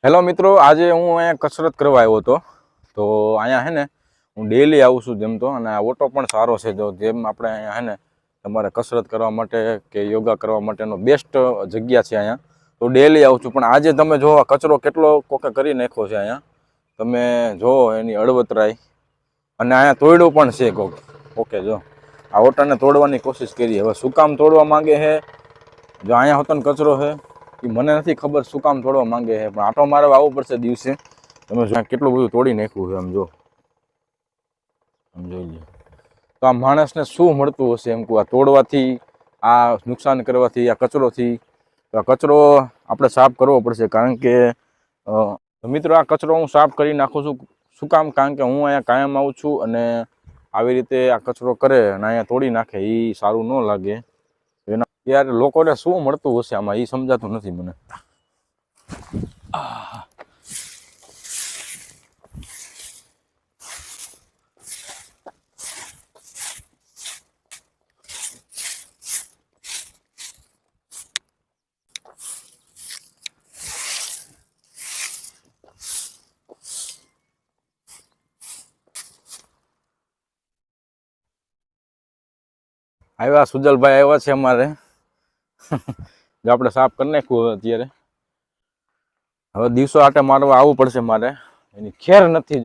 Hello મિત્રો, આજે હું અહીંયા કસરત કરવા આવ્યો હતો. તો અહીંયા હે ને હું ડેલી આવું છું જેમ તો, અને આ ઓટો પણ સારો છે. તો જેમ આપણે અહીંયા હે ને તમારે કસરત કરવા માટે કે યોગા કરવા માટેનો બેસ્ટ જગ્યા છે અહીંયા. તો ડેલી આવું છું, પણ આજે તમે જો કચરો કેટલો કોકે કરી નાખ્યો છે અહીંયા. તમે જો એની અળવતરાઈ, અને અહીંયા તોડ્યું પણ છે કોક. ઓકે, જો આ ઓટાને તોડવાની કોશિશ કરી. હવે શું કામ તોડવા માંગે છે? જો અહીંયા હોતો ને કચરો છે, એ મને નથી ખબર શું કામ તોડવા માંગે છે, પણ આટો મારવા આવવું પડશે દિવસે. તમે જો કેટલું બધું તોડી નાખ્યું છે, આમ જો, આમ જોઈ લો. તો આ માણસને શું મળતું હશે એમ કહું, આ તોડવાથી, આ નુકસાન કરવાથી, આ કચરોથી. તો આ કચરો આપણે સાફ કરવો પડશે, કારણ કે મિત્રો આ કચરો હું સાફ કરી નાખું છું. શું કામ? કારણ કે હું અહીંયા કાયમ આવું છું, અને આવી રીતે આ કચરો કરે અને અહીંયા તોડી નાખે, એ સારું ન લાગે. યાર લોકોને શું મળતું હશે આમાં, એ સમજાતું નથી મને. આવ્યા સુજલભાઈ આવ્યા છે અમારે. જો આપણે સાફ કરી નાખ્યું અત્યારે. હવે દિવસો આટે મારવા આવવું પડશે મારે. એની ખેર નથી.